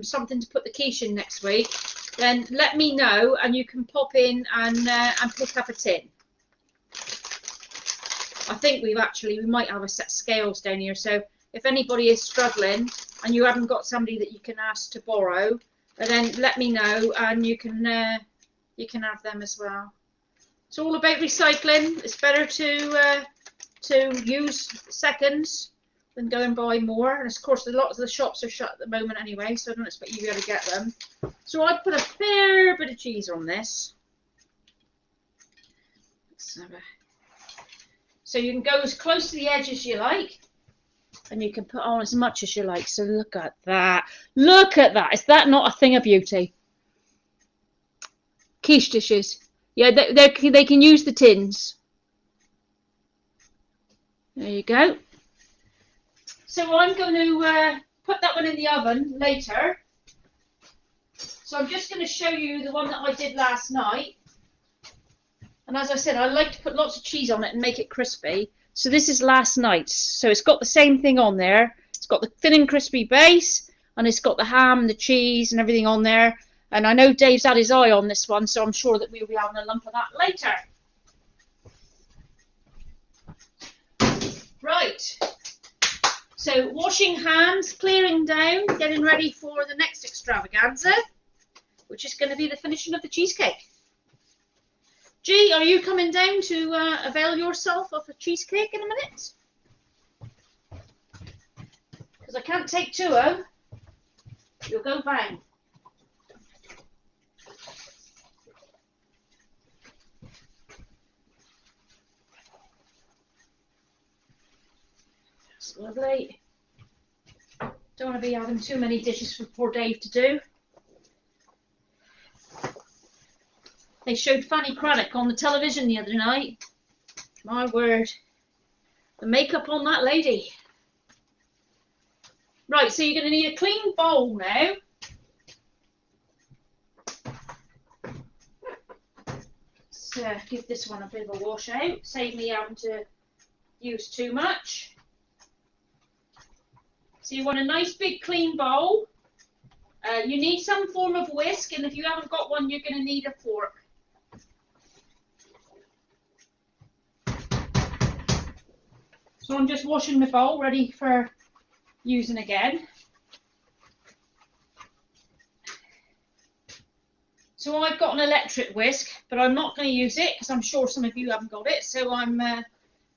something to put the quiche in next week, then let me know and you can pop in and pick up a tin. I think we might have a set of scales down here, so if anybody is struggling and you haven't got somebody that you can ask to borrow, then let me know and you can have them as well. It's all about recycling. It's better to use seconds than go and buy more. And of course, a lot of the shops are shut at the moment anyway, so I don't expect you to be able to get them. So I'd put a fair bit of cheese on this. Let's have a... So you can go as close to the edge as you like, and you can put on as much as you like. So look at that. Look at that. Is that not a thing of beauty? Quiche dishes. Yeah, they can use the tins. There you go. So I'm going to put that one in the oven later. So I'm just going to show you the one that I did last night. And as I said, I like to put lots of cheese on it and make it crispy. So this is last night's. So it's got the same thing on there. It's got the thin and crispy base, and it's got the ham, the cheese, and everything on there. And I know Dave's had his eye on this one, so I'm sure that we'll be having a lump of that later. Right. So washing hands, clearing down, getting ready for the next extravaganza, which is going to be the finishing of the cheesecake. G, are you coming down to avail yourself of a cheesecake in a minute? Because I can't take two of them. You'll go bang. That's lovely. Don't want to be having too many dishes for poor Dave to do. They showed Fanny Craddock on the television the other night. My word. The makeup on that lady. Right, so you're going to need a clean bowl now. So give this one a bit of a wash out. Save me having to use too much. So you want a nice big clean bowl. You need some form of whisk, and if you haven't got one, you're going to need a fork. So I'm just washing my bowl, ready for using again. So I've got an electric whisk, but I'm not going to use it because I'm sure some of you haven't got it. So I'm going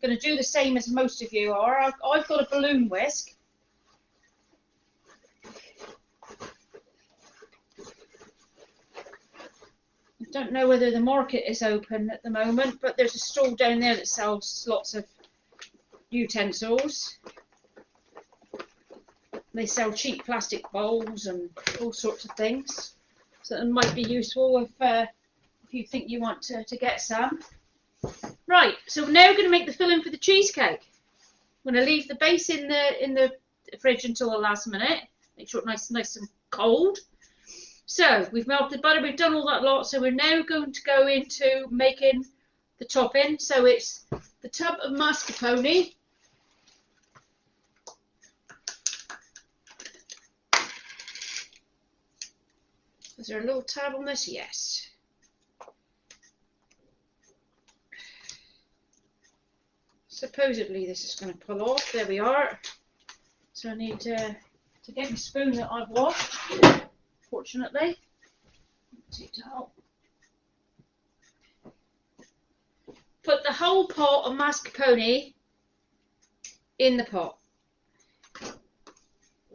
to do the same as most of you are. I've got a balloon whisk. I don't know whether the market is open at the moment, but there's a stall down there that sells lots of utensils. They sell cheap plastic bowls and all sorts of things. So it might be useful if you think you want to get some. Right, so we're now going to make the filling for the cheesecake. I'm going to leave the base in the fridge until the last minute. Make sure it's nice and cold. So we've melted butter, we've done all that lot. So we're now going to go into making the topping. So it's the tub of mascarpone. Is there a little tab on this? Yes. Supposedly this is going to pull off. There we are. So I need to get my spoon that I've washed, fortunately. Put the whole pot of mascarpone in the pot.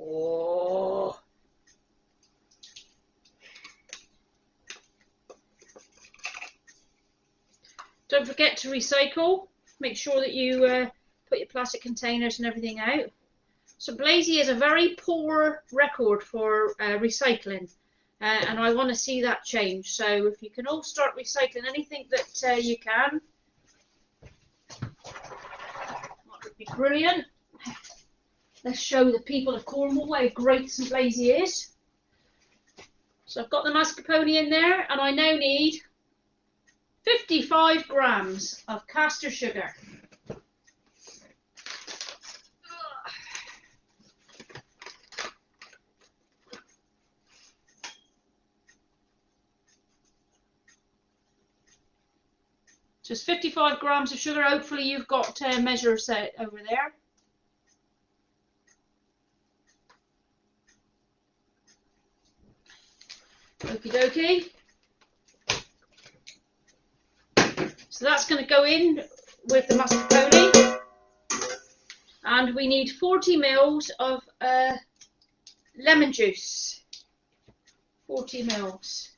Oh. Don't forget to recycle. Make sure that you put your plastic containers and everything out. So Blazy has a very poor record for recycling, and I want to see that change. So if you can all start recycling anything that you can, that would be brilliant. Let's show the people of Cornwall how great St Blazy is. So I've got the mascarpone in there, and I now need 55 grams of caster sugar. Just 55 grams of sugar. Hopefully you've got a measure set over there. Okie dokie. So that's going to go in with the mascarpone. And we need 40 mils of lemon juice. 40 mils.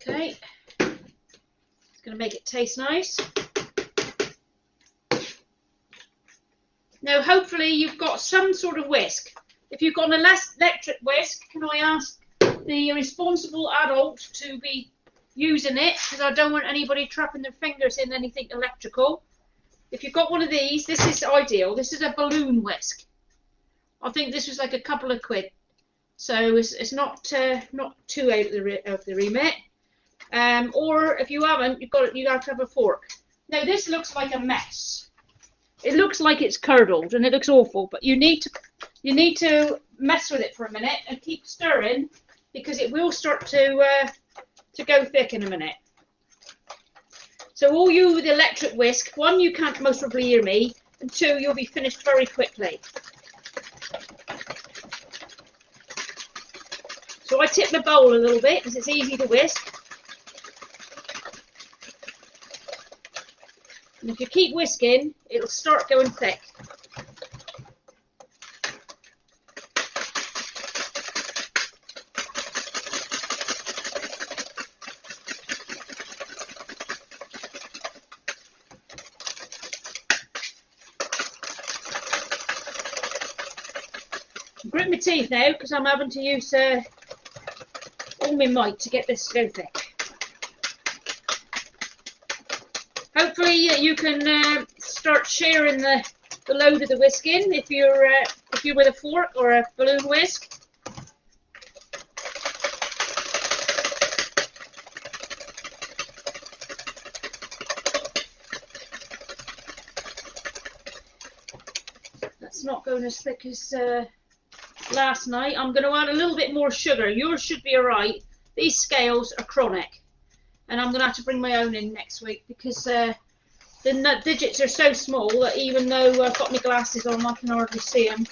Okay. It's going to make it taste nice. Now hopefully you've got some sort of whisk. If you've got an electric whisk, can I ask the responsible adult to be using it, because I don't want anybody trapping their fingers in anything electrical. If you've got one of these, this is ideal. This is a balloon whisk. I think this was like a couple of quid, so it's not too out of the remit. Or if you haven't, you have to have a fork. Now this looks like a mess. It looks like it's curdled and it looks awful, but you need to mess with it for a minute and keep stirring, because it will start to go thick in a minute. So all you with the electric whisk, one, you can't most probably hear me, and two, you'll be finished very quickly. So I tip my bowl a little bit because it's easy to whisk. And if you keep whisking, it'll start going thick. Grit my teeth now because I'm having to use all my might to get this to go thick. Hopefully you can start sharing the load of the whisking if you're with a fork or a balloon whisk. That's not going as thick as last night. I'm going to add a little bit more sugar. Yours should be alright. These scales are chronic, and I'm going to have to bring my own in next week because the nut digits are so small that even though I've got my glasses on, I can hardly see them.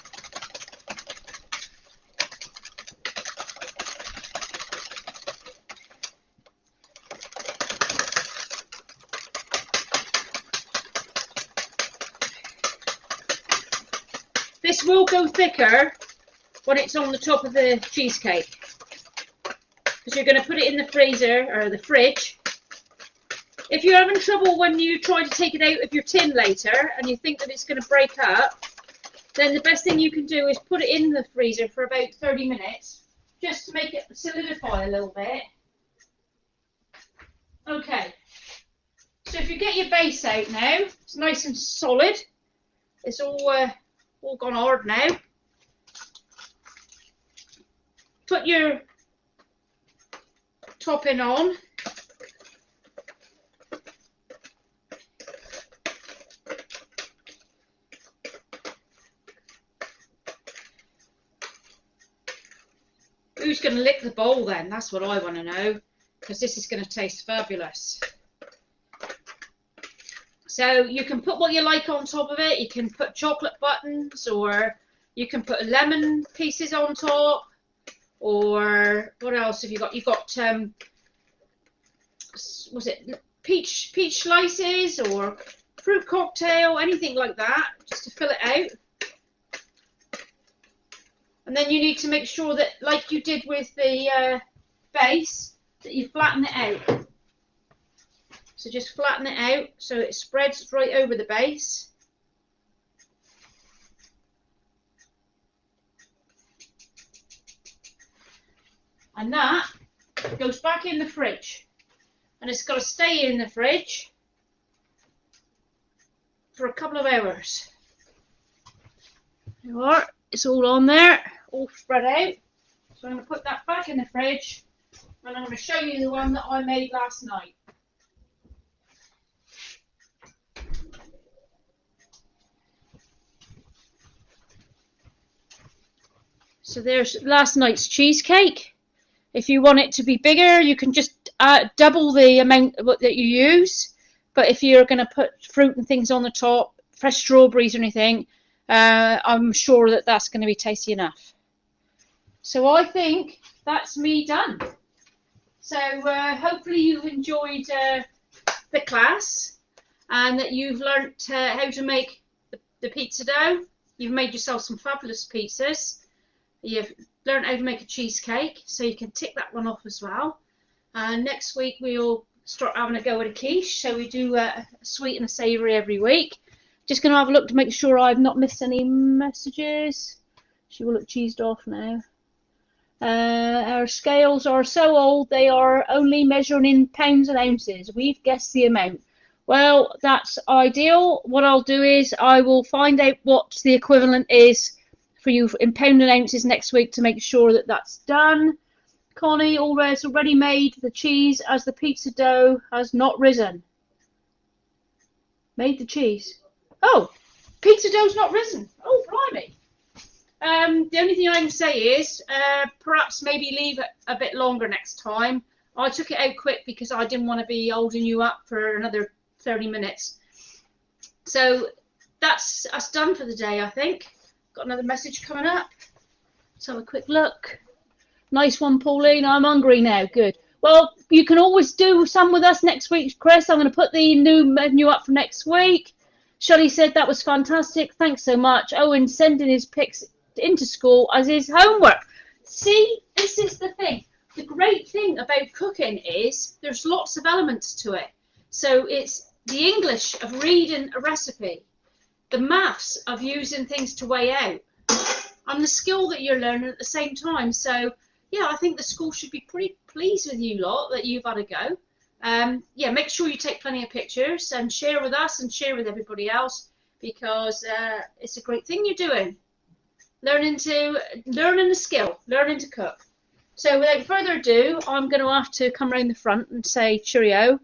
This will go thicker when it's on the top of the cheesecake, because you're going to put it in the freezer or the fridge. If you're having trouble when you try to take it out of your tin later and you think that it's going to break up, then the best thing you can do is put it in the freezer for about 30 minutes just to make it solidify a little bit. Okay, so if you get your base out now, it's nice and solid. It's all gone hard now. Put your topping on. Who's going to lick the bowl then? That's what I want to know, because this is going to taste fabulous. So you can put what you like on top of it. You can put chocolate buttons, or you can put lemon pieces on top, or what else have you got? You've got was it peach slices or fruit cocktail, anything like that, just to fill it out. And then you need to make sure that, like you did with the base, that you flatten it out. So just flatten it out so it spreads right over the base. And that goes back in the fridge. And it's got to stay in the fridge for a couple of hours. There you are. It's all on there, all spread out. So I'm going to put that back in the fridge, and I'm going to show you the one that I made last night. So there's last night's cheesecake. If you want it to be bigger, you can just double the amount that you use. But if you're going to put fruit and things on the top, fresh strawberries or anything, I'm sure that that's going to be tasty enough. So I think that's me done. So hopefully you've enjoyed the class, and that you've learnt how to make the pizza dough. You've made yourself some fabulous pizzas. You've learned how to make a cheesecake, so you can tick that one off as well. And next week we'll start having a go at a quiche. So we do a sweet and a savoury every week. Just going to have a look to make sure I've not missed any messages. She will look cheesed off now. Our scales are so old they are only measuring in pounds and ounces. We've guessed the amount. Well, that's ideal. What I'll do is I will find out what the equivalent is for you in pounds and ounces next week to make sure that that's done. Connie has already made the cheese as the pizza dough has not risen. Made the cheese. Oh, pizza dough's not risen. Oh, blimey. The only thing I can say is perhaps maybe leave it a bit longer next time. I took it out quick because I didn't want to be holding you up for another 30 minutes. So that's us done for the day, I think. Got another message coming up. Let's have a quick look. Nice one, Pauline. I'm hungry now. Good. Well, you can always do some with us next week, Chris. I'm going to put the new menu up for next week. Shelley said that was fantastic. Thanks so much. Owen sending his pics into school as his homework. See, this is the thing. The great thing about cooking is there's lots of elements to it. So it's the English of reading a recipe, the maths of using things to weigh out, and the skill that you're learning at the same time. So yeah, I think the school should be pretty pleased with you lot that you've had a go. Yeah, make sure you take plenty of pictures and share with us and share with everybody else, because it's a great thing you're doing. Learning the skill, learning to cook. So without further ado, I'm going to have to come round the front and say cheerio.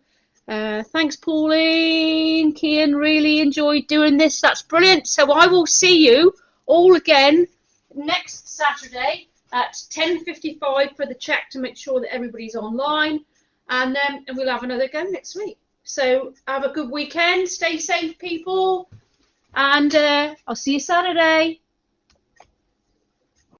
Thanks, Pauline. Kian, really enjoyed doing this. That's brilliant. So I will see you all again next Saturday at 10:55 for the check to make sure that everybody's online, and we'll have another go next week. So have a good weekend. Stay safe, people, and I'll see you Saturday.